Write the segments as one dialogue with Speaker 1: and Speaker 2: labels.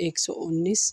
Speaker 1: 119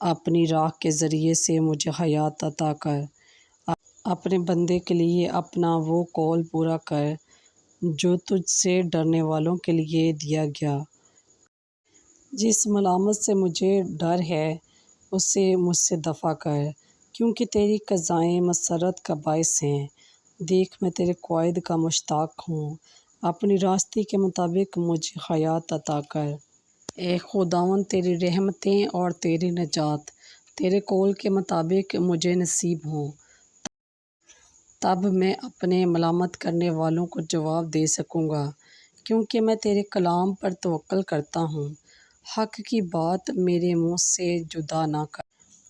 Speaker 1: اپنی راہ کے ذریعے سے مجھے حیات عطا کر۔ اپنے بندے کے لیے اپنا وہ قول پورا کر جو تجھ سے ڈرنے والوں کے لیے دیا گیا۔ جس ملامت سے مجھے ڈر ہے اسے مجھ سے دفع کر، کیونکہ تیری قضائیں مسرت کا باعث ہیں۔ دیکھ میں تیرے قواعد کا مشتاق ہوں، اپنی راستی کے مطابق مجھے حیات عطا کر۔ اے خداوند تیری رحمتیں اور تیری نجات تیرے قول کے مطابق مجھے نصیب ہوں، تب میں اپنے ملامت کرنے والوں کو جواب دے سکوں گا، کیونکہ میں تیرے کلام پر توکل کرتا ہوں۔ حق کی بات میرے منہ سے جدا نہ کر،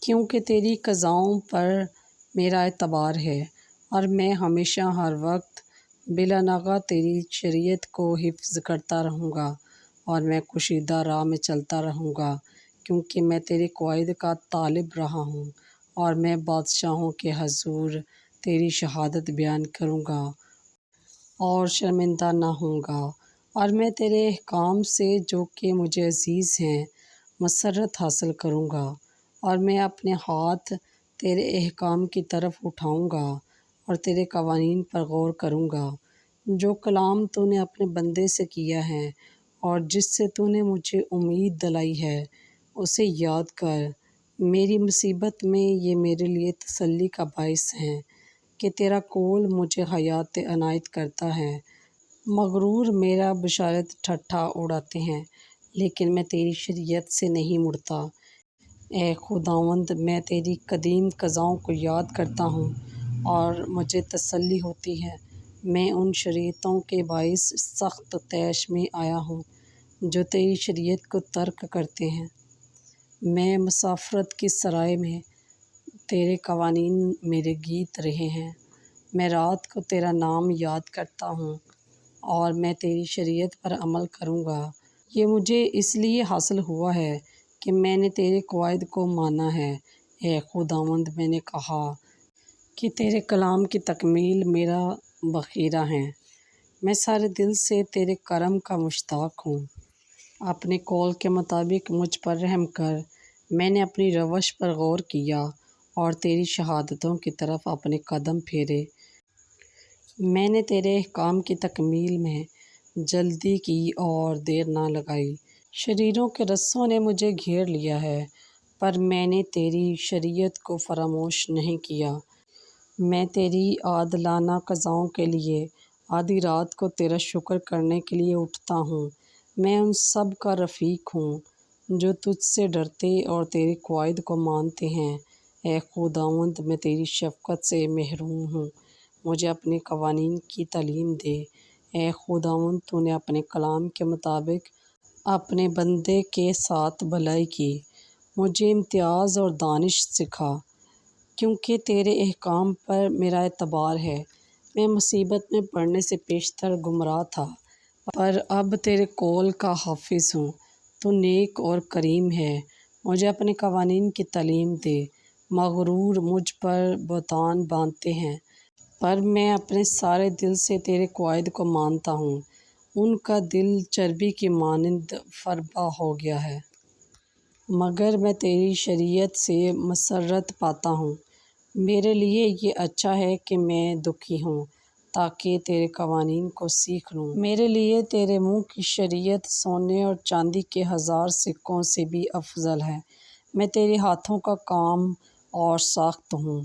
Speaker 1: کیونکہ تیری قضاؤں پر میرا اعتبار ہے، اور میں ہمیشہ ہر وقت بلا ناغہ تیری شریعت کو حفظ کرتا رہوں گا، اور میں کشیدہ راہ میں چلتا رہوں گا، کیونکہ میں تیرے قواعد کا طالب رہا ہوں، اور میں بادشاہوں کے حضور تیری شہادت بیان کروں گا اور شرمندہ نہ ہوں گا، اور میں تیرے احکام سے جو کہ مجھے عزیز ہیں مسرت حاصل کروں گا، اور میں اپنے ہاتھ تیرے احکام کی طرف اٹھاؤں گا اور تیرے قوانین پر غور کروں گا۔ جو کلام تو نے اپنے بندے سے کیا ہے اور جس سے تو نے مجھے امید دلائی ہے اسے یاد کر۔ میری مصیبت میں یہ میرے لیے تسلی کا باعث ہے کہ تیرا قول مجھے حیات عنایت کرتا ہے۔ مغرور میرا بشارت ٹھٹھا اڑاتے ہیں، لیکن میں تیری شریعت سے نہیں مڑتا۔ اے خداوند میں تیری قدیم قضاؤں کو یاد کرتا ہوں اور مجھے تسلی ہوتی ہے۔ میں ان شریعتوں کے باعث سخت طیش میں آیا ہوں جو تیری شریعت کو ترک کرتے ہیں۔ میں مسافرت کی سرائے میں تیرے قوانین میرے گیت رہے ہیں۔ میں رات کو تیرا نام یاد کرتا ہوں اور میں تیری شریعت پر عمل کروں گا۔ یہ مجھے اس لیے حاصل ہوا ہے کہ میں نے تیرے قواعد کو مانا ہے۔ اے خداوند میں نے کہا کہ تیرے کلام کی تکمیل میرا بخیرہ ہے۔ میں سارے دل سے تیرے کرم کا مشتاق ہوں۔ اپنے قول کے مطابق مجھ پر رحم کر۔ میں نے اپنی روش پر غور کیا اور تیری شہادتوں کی طرف اپنے قدم پھیرے۔ میں نے تیرے احکام کی تکمیل میں جلدی کی اور دیر نہ لگائی۔ شریروں کے رسوں نے مجھے گھیر لیا ہے، پر میں نے تیری شریعت کو فراموش نہیں کیا۔ میں تیری عادلانہ قضاؤں کے لیے آدھی رات کو تیرا شکر کرنے کے لیے اٹھتا ہوں۔ میں ان سب کا رفیق ہوں جو تجھ سے ڈرتے اور تیرے قواعد کو مانتے ہیں۔ اے خداوند میں تیری شفقت سے محروم ہوں، مجھے اپنے قوانین کی تعلیم دے۔ اے خداوند تو نے اپنے کلام کے مطابق اپنے بندے کے ساتھ بھلائی کی، مجھے امتیاز اور دانش سکھا، کیونکہ تیرے احکام پر میرا اعتبار ہے۔ میں مصیبت میں پڑنے سے پیشتر گمراہ تھا، پر اب تیرے قول کا حافظ ہوں۔ تو نیک اور کریم ہے، مجھے اپنے قوانین کی تعلیم دے۔ مغرور مجھ پر بہتان باندھتے ہیں، پر میں اپنے سارے دل سے تیرے قواعد کو مانتا ہوں۔ ان کا دل چربی کی مانند فربہ ہو گیا ہے، مگر میں تیری شریعت سے مسرت پاتا ہوں۔ میرے لیے یہ اچھا ہے کہ میں دکھی ہوں، تاکہ تیرے قوانین کو سیکھ لوں۔ میرے لیے تیرے منہ کی شریعت سونے اور چاندی کے 1000 سکوں سے بھی افضل ہے۔ میں تیرے ہاتھوں کا کام اور ساخت ہوں،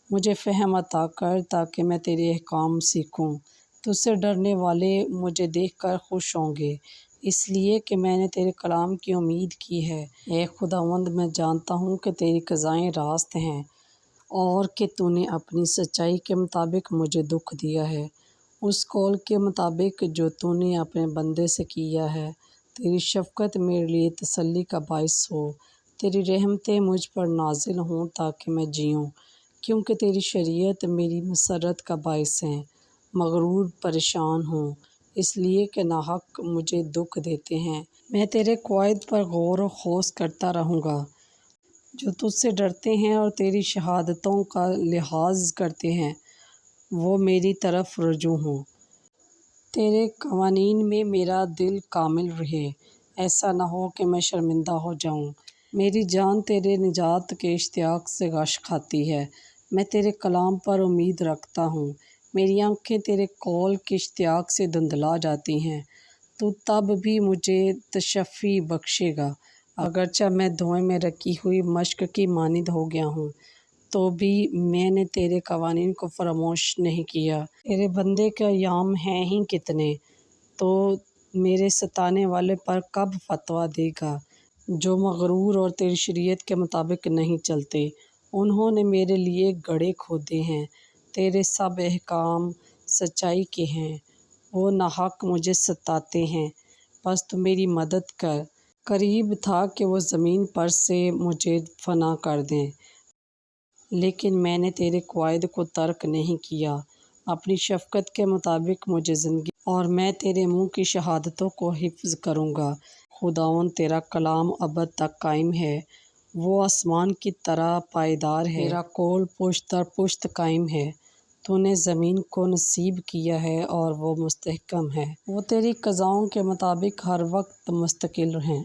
Speaker 1: مجھے فہم عطا کر تاکہ میں تیرے احکام سیکھوں۔ تجھ سے ڈرنے والے مجھے دیکھ کر خوش ہوں گے، اس لیے کہ میں نے تیرے کلام کی امید کی ہے۔ اے خداوند میں جانتا ہوں کہ تیری قضائیں راست ہیں اور کہ تو نے اپنی سچائی کے مطابق مجھے دکھ دیا ہے، اس قول کے مطابق جو تو نے اپنے بندے سے کیا ہے۔ تیری شفقت میرے لیے تسلی کا باعث ہو، تیری رحمتیں مجھ پر نازل ہوں تاکہ میں جیوں، کیونکہ تیری شریعت میری مسرت کا باعث ہے۔ مغرور پریشان ہوں، اس لیے کہ ناحق مجھے دکھ دیتے ہیں۔ میں تیرے قواعد پر غور و خوض کرتا رہوں گا۔ جو تجھ سے ڈرتے ہیں اور تیری شہادتوں کا لحاظ کرتے ہیں وہ میری طرف رجوع ہوں۔ تیرے قوانین میں میرا دل کامل رہے، ایسا نہ ہو کہ میں شرمندہ ہو جاؤں۔ میری جان تیرے نجات کے اشتیاق سے غش کھاتی ہے، میں تیرے کلام پر امید رکھتا ہوں۔ میری آنکھیں تیرے قول کے اشتیاق سے دھندلا جاتی ہیں، تو تب بھی مجھے تشفی بخشے گا۔ اگرچہ میں دھوئیں میں رکھی ہوئی مشق کی مانند ہو گیا ہوں، تو بھی میں نے تیرے قوانین کو فراموش نہیں کیا۔ تیرے بندے کے ایام ہیں ہی کتنے، تو میرے ستانے والے پر کب فتویٰ دے گا؟ جو مغرور اور تیری شریعت کے مطابق نہیں چلتے، انہوں نے میرے لیے گڑھے کھودے ہیں۔ تیرے سب احکام سچائی کے ہیں، وہ ناحق مجھے ستاتے ہیں، بس تو میری مدد کر۔ قریب تھا کہ وہ زمین پر سے مجھے فنا کر دیں، لیکن میں نے تیرے قواعد کو ترک نہیں کیا۔ اپنی شفقت کے مطابق مجھے زندگی اور میں تیرے منہ کی شہادتوں کو حفظ کروں گا۔ خداوند تیرا کلام ابد تک قائم ہے، وہ آسمان کی طرح پائیدار ہے۔ تیرا قول پشت در پشت قائم ہے، تو نے زمین کو نصیب کیا ہے اور وہ مستحکم ہے۔ وہ تیری قضاؤں کے مطابق ہر وقت مستقل ہیں،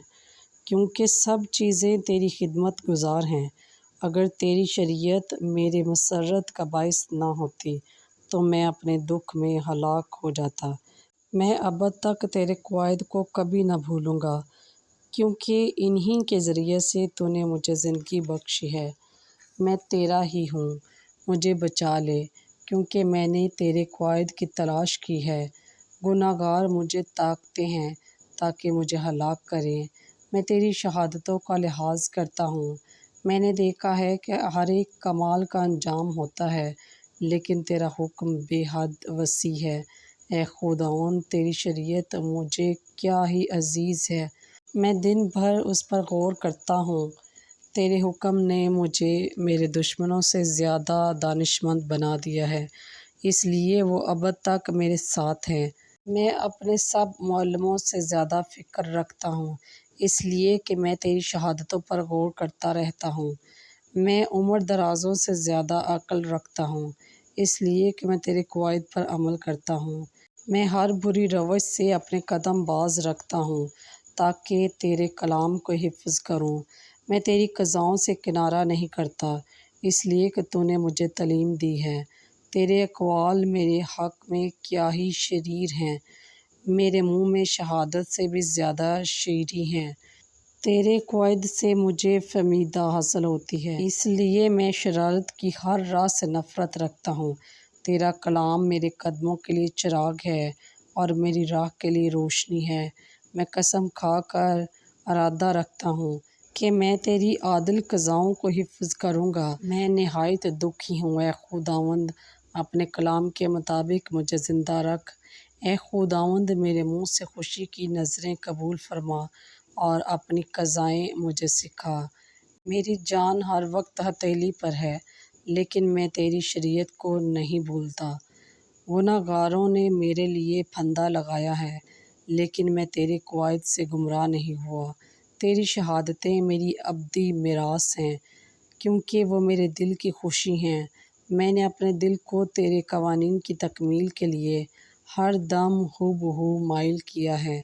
Speaker 1: کیونکہ سب چیزیں تیری خدمت گزار ہیں۔ اگر تیری شریعت میرے مسرت کا باعث نہ ہوتی، تو میں اپنے دکھ میں ہلاک ہو جاتا۔ میں ابد تک تیرے قواعد کو کبھی نہ بھولوں گا، کیونکہ انہی کے ذریعے سے تو نے مجھے زندگی بخشی ہے۔ میں تیرا ہی ہوں، مجھے بچا لے، کیونکہ میں نے تیرے قواعد کی تلاش کی ہے۔ گناہ گار مجھے تاکتے ہیں تاکہ مجھے ہلاک کریں، میں تیری شہادتوں کا لحاظ کرتا ہوں۔ میں نے دیکھا ہے کہ ہر ایک کمال کا انجام ہوتا ہے، لیکن تیرا حکم بے حد وسیع ہے۔ اے خداوند، تیری شریعت مجھے کیا ہی عزیز ہے، میں دن بھر اس پر غور کرتا ہوں۔ تیرے حکم نے مجھے میرے دشمنوں سے زیادہ دانشمند بنا دیا ہے، اس لیے وہ ابد تک میرے ساتھ ہیں۔ میں اپنے سب معلموں سے زیادہ فکر رکھتا ہوں، اس لیے کہ میں تیری شہادتوں پر غور کرتا رہتا ہوں۔ میں عمر درازوں سے زیادہ عقل رکھتا ہوں، اس لیے کہ میں تیرے قواعد پر عمل کرتا ہوں۔ میں ہر بری روش سے اپنے قدم باز رکھتا ہوں، تاکہ تیرے کلام کو حفظ کروں۔ میں تیری قضاؤں سے کنارہ نہیں کرتا، اس لیے کہ تو نے مجھے تعلیم دی ہے۔ تیرے اقوال میرے حق میں کیا ہی شریر ہیں، میرے منہ میں شہادت سے بھی زیادہ شیریں ہیں۔ تیرے قواعد سے مجھے فہمیدہ حاصل ہوتی ہے، اس لیے میں شرارت کی ہر راہ سے نفرت رکھتا ہوں۔ تیرا کلام میرے قدموں کے لیے چراغ ہے اور میری راہ کے لیے روشنی ہے۔ میں قسم کھا کر ارادہ رکھتا ہوں کہ میں تیری عادل قضاؤں کو حفظ کروں گا۔ میں نہایت دکھی ہوں، اے خداوند، اپنے کلام کے مطابق مجھے زندہ رکھ۔ اے خداوند، میرے منہ سے خوشی کی نظریں قبول فرما اور اپنی قضائیں مجھے سکھا۔ میری جان ہر وقت ہتھیلی پر ہے، لیکن میں تیری شریعت کو نہیں بھولتا۔ گناہ گاروں نے میرے لیے پھندا لگایا ہے، لیکن میں تیرے قواعد سے گمراہ نہیں ہوا۔ تیری شہادتیں میری ابدی میراث ہیں، کیونکہ وہ میرے دل کی خوشی ہیں۔ میں نے اپنے دل کو تیرے قوانین کی تکمیل کے لیے ہر دم ہو بہو مائل کیا ہے۔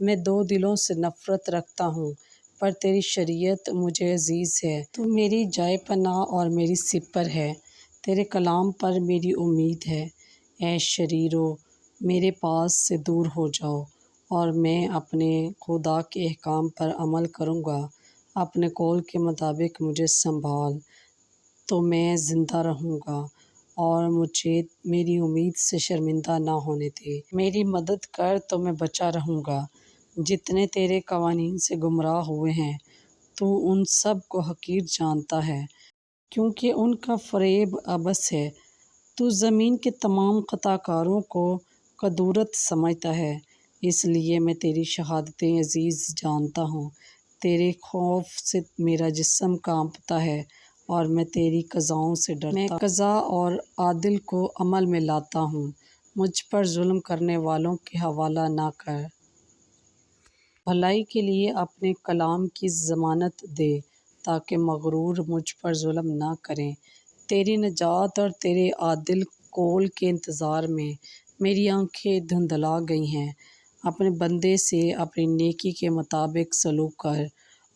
Speaker 1: میں دو دلوں سے نفرت رکھتا ہوں، پر تیری شریعت مجھے عزیز ہے۔ تو میری جائے پناہ اور میری سپر ہے، تیرے کلام پر میری امید ہے۔ اے شریرو، میرے پاس سے دور ہو جاؤ، اور میں اپنے خدا کے احکام پر عمل کروں گا۔ اپنے قول کے مطابق مجھے سنبھال، تو میں زندہ رہوں گا، اور مجھے میری امید سے شرمندہ نہ ہونے دے۔ میری مدد کر، تو میں بچا رہوں گا۔ جتنے تیرے قوانین سے گمراہ ہوئے ہیں، تو ان سب کو حقیر جانتا ہے، کیونکہ ان کا فریب عبث ہے۔ تو زمین کے تمام خطا کاروں کو قدورت سمجھتا ہے، اس لیے میں تیری شہادتیں عزیز جانتا ہوں۔ تیرے خوف سے میرا جسم کانپتا ہے، اور میں تیری قضاؤں سے ڈرتا ہوں۔ میں قضا اور عدل کو عمل میں لاتا ہوں، مجھ پر ظلم کرنے والوں کے حوالہ نہ کر۔ بھلائی کے لیے اپنے کلام کی ضمانت دے، تاکہ مغرور مجھ پر ظلم نہ کریں۔ تیری نجات اور تیرے عادل قول کے انتظار میں میری آنکھیں دھندلا گئی ہیں۔ اپنے بندے سے اپنی نیکی کے مطابق سلوک کر،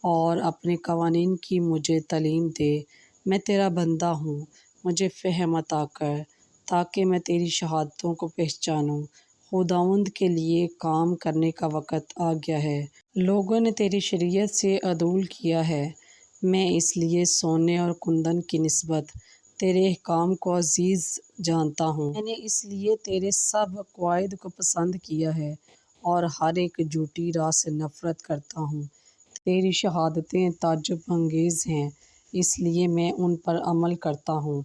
Speaker 1: اور اپنے قوانین کی مجھے تعلیم دے۔ میں تیرا بندہ ہوں، مجھے فہم عطا کر تاکہ میں تیری شہادتوں کو پہچانوں۔ خداوند کے لیے کام کرنے کا وقت آ گیا ہے۔ لوگوں نے تیری شریعت سے عدول کیا ہے۔ میں اس لیے سونے اور کندن کی نسبت تیرے احکام کو عزیز جانتا ہوں۔ میں نے اس لیے تیرے سب قواعد کو پسند کیا ہے اور ہر ایک جھوٹی راہ سے نفرت کرتا ہوں۔ تیری شہادتیں تعجب انگیز ہیں، اس لیے میں ان پر عمل کرتا ہوں۔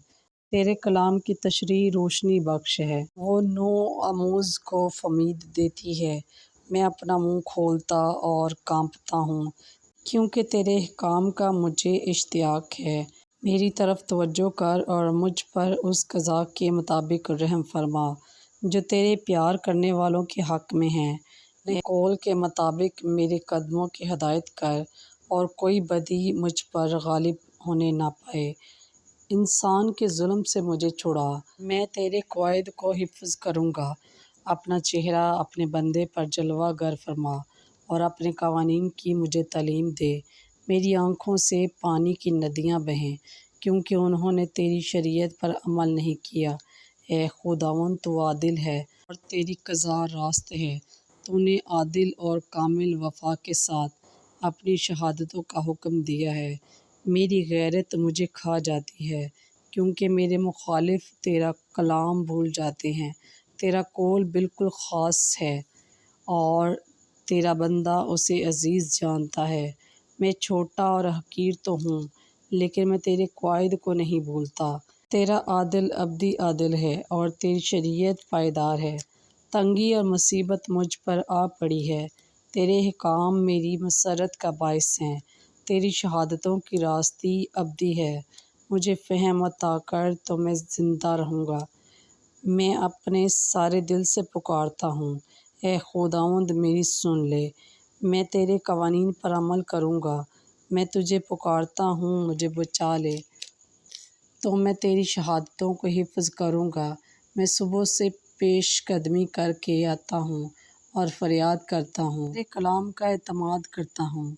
Speaker 1: تیرے کلام کی تشریح روشنی بخش ہے، وہ نو آموز کو فہمید دیتی ہے۔ میں اپنا منہ کھولتا اور کانپتا ہوں، کیونکہ تیرے احکام کا مجھے اشتیاق ہے۔ میری طرف توجہ کر اور مجھ پر اس قضا کے مطابق رحم فرما جو تیرے پیار کرنے والوں کے حق میں ہے۔ اپنے قول کے مطابق میرے قدموں کی ہدایت کر اور کوئی بدی مجھ پر غالب ہونے نہ پائے۔ انسان کے ظلم سے مجھے چھڑا، میں تیرے قواعد کو حفظ کروں گا۔ اپنا چہرہ اپنے بندے پر جلوہ گر فرما اور اپنے قوانین کی مجھے تعلیم دے۔ میری آنکھوں سے پانی کی ندیاں بہیں، کیونکہ انہوں نے تیری شریعت پر عمل نہیں کیا۔ اے خداوند، تو عادل ہے اور تیری قضا راست ہے۔ تو نے عادل اور کامل وفا کے ساتھ اپنی شہادتوں کا حکم دیا ہے۔ میری غیرت مجھے کھا جاتی ہے، کیونکہ میرے مخالف تیرا کلام بھول جاتے ہیں۔ تیرا قول بالکل خاص ہے اور تیرا بندہ اسے عزیز جانتا ہے۔ میں چھوٹا اور حقیر تو ہوں، لیکن میں تیرے قواعد کو نہیں بھولتا۔ تیرا عدل ابدی عدل ہے اور تیری شریعت پائیدار ہے۔ تنگی اور مصیبت مجھ پر آ پڑی ہے، تیرے احکام میری مسرت کا باعث ہیں۔ تیری شہادتوں کی راستی ابدی ہے، مجھے فہم عطا کر تو میں زندہ رہوں گا۔ میں اپنے سارے دل سے پکارتا ہوں، اے خداوند میری سن لے۔ میں تیرے قوانین پر عمل کروں گا۔ میں تجھے پکارتا ہوں، مجھے بچا لے، تو میں تیری شہادتوں کو حفظ کروں گا۔ میں صبح سے پیش قدمی کر کے آتا ہوں اور فریاد کرتا ہوں، تیرے کلام کا اعتماد کرتا ہوں۔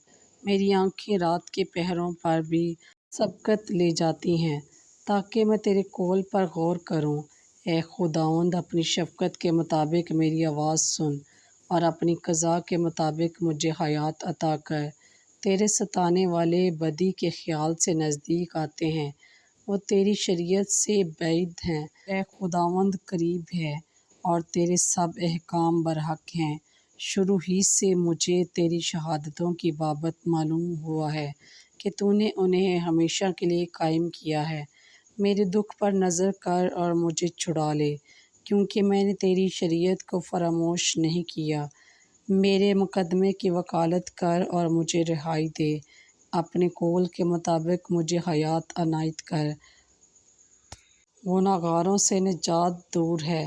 Speaker 1: میری آنکھیں رات کے پہروں پر بھی سبقت لے جاتی ہیں تاکہ میں تیرے قول پر غور کروں۔ اے خداوند، اپنی شفقت کے مطابق میری آواز سن اور اپنی قضا کے مطابق مجھے حیات عطا کر۔ تیرے ستانے والے بدی کے خیال سے نزدیک آتے ہیں، وہ تیری شریعت سے بعید ہیں۔ اے خداوند قریب ہے اور تیرے سب احکام برحق ہیں۔ شروع ہی سے مجھے تیری شہادتوں کی بابت معلوم ہوا ہے کہ تو نے انہیں ہمیشہ کے لیے قائم کیا ہے۔ میرے دکھ پر نظر کر اور مجھے چھڑا لے، کیونکہ میں نے تیری شریعت کو فراموش نہیں کیا۔ میرے مقدمے کی وکالت کر اور مجھے رہائی دے، اپنے قول کے مطابق مجھے حیات عنایت کر۔ گناہ گاروں سے نجات دور ہے،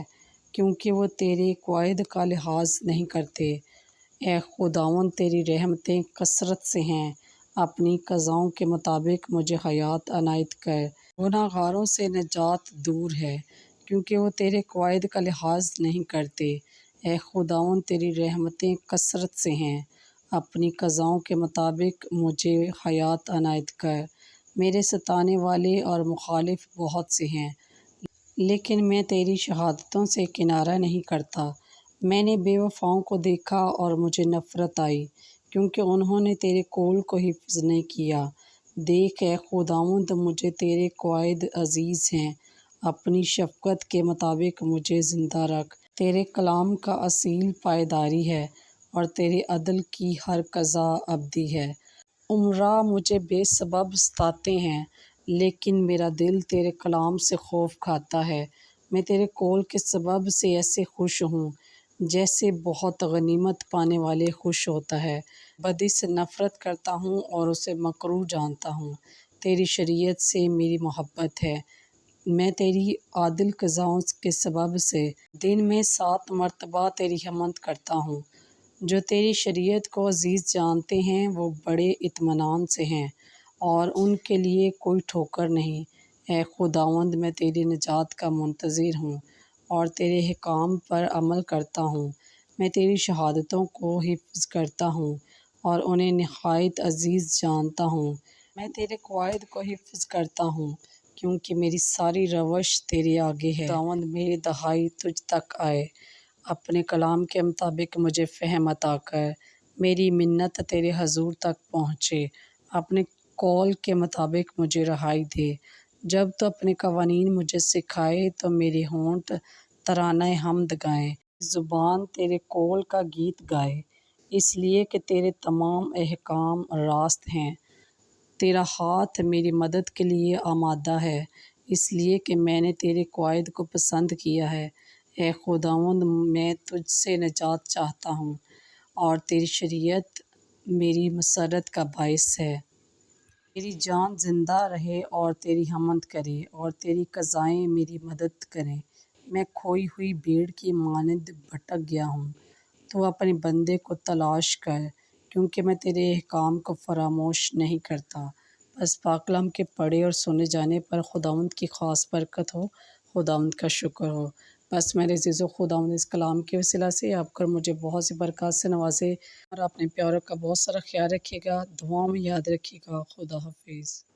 Speaker 1: کیونکہ وہ تیرے قواعد کا لحاظ نہیں کرتے۔ اے خداوند، تیری رحمتیں کثرت سے ہیں، اپنی قضاؤں کے مطابق مجھے حیات عنایت کر۔ گناہ گاروں سے نجات دور ہے، کیونکہ وہ تیرے قواعد کا لحاظ نہیں کرتے۔ اے خداوند، تیری رحمتیں کثرت سے ہیں، اپنی قضاؤں کے مطابق مجھے حیات عنایت کر۔ میرے ستانے والے اور مخالف بہت سے ہیں، لیکن میں تیری شہادتوں سے کنارہ نہیں کرتا۔ میں نے بے وفاؤں کو دیکھا اور مجھے نفرت آئی، کیونکہ انہوں نے تیرے قول کو حفظ نہیں کیا۔ دیکھ اے خداوند، مجھے تیرے قواعد عزیز ہیں، اپنی شفقت کے مطابق مجھے زندہ رکھ۔ تیرے کلام کا اصیل پائیداری ہے اور تیرے عدل کی ہر قضا ابدی ہے۔ امراء مجھے بے سبب ستاتے ہیں، لیکن میرا دل تیرے کلام سے خوف کھاتا ہے۔ میں تیرے قول کے سبب سے ایسے خوش ہوں جیسے بہت غنیمت پانے والے خوش ہوتا ہے۔ بدی سے نفرت کرتا ہوں اور اسے مکروہ جانتا ہوں۔ تیری شریعت سے میری محبت ہے، میں تیری عادل قضاؤں کے سبب سے دن میں 7 مرتبہ تیری حمد کرتا ہوں۔ جو تیری شریعت کو عزیز جانتے ہیں وہ بڑے اطمینان سے ہیں اور ان کے لیے کوئی ٹھوکر نہیں۔ اے خداوند، میں تیری نجات کا منتظر ہوں اور تیرے احکام پر عمل کرتا ہوں۔ میں تیری شہادتوں کو حفظ کرتا ہوں اور انہیں نہایت عزیز جانتا ہوں۔ میں تیرے قواعد کو حفظ کرتا ہوں کیونکہ میری ساری روش تیرے آگے ہے۔ خداوند میری دہائی تجھ تک آئے، اپنے کلام کے مطابق مجھے فہم عطا کر۔ میری منت تیرے حضور تک پہنچے، اپنے قول کے مطابق مجھے رہائی دے۔ جب تو اپنے قوانین مجھے سکھائے تو میرے ہونٹ ترانہ حمد گائیں، زبان تیرے قول کا گیت گائے، اس لیے کہ تیرے تمام احکام راست ہیں۔ تیرا ہاتھ میری مدد کے لیے آمادہ ہے، اس لیے کہ میں نے تیرے قواعد کو پسند کیا ہے۔ اے خداوند، میں تجھ سے نجات چاہتا ہوں اور تیری شریعت میری مسرت کا باعث ہے۔ میری جان زندہ رہے اور تیری حمد کرے اور تیری قضائیں میری مدد کریں۔ میں کھوئی ہوئی بھیڑ کی مانند بھٹک گیا ہوں، تو اپنے بندے کو تلاش کر، کیونکہ میں تیرے احکام کو فراموش نہیں کرتا۔ بس پاک کلام کے پڑھے اور سنے جانے پر خداوند کی خاص برکت ہو، خداوند کا شکر ہو۔ بس میرے عزیزو، خداوند اس کلام کے وسیلہ سے آپ کو مجھے بہت سی برکات سے نوازے اور اپنے پیاروں کا بہت سارا خیال رکھیے گا، دعاؤں میں یاد رکھیے گا۔ خدا حافظ۔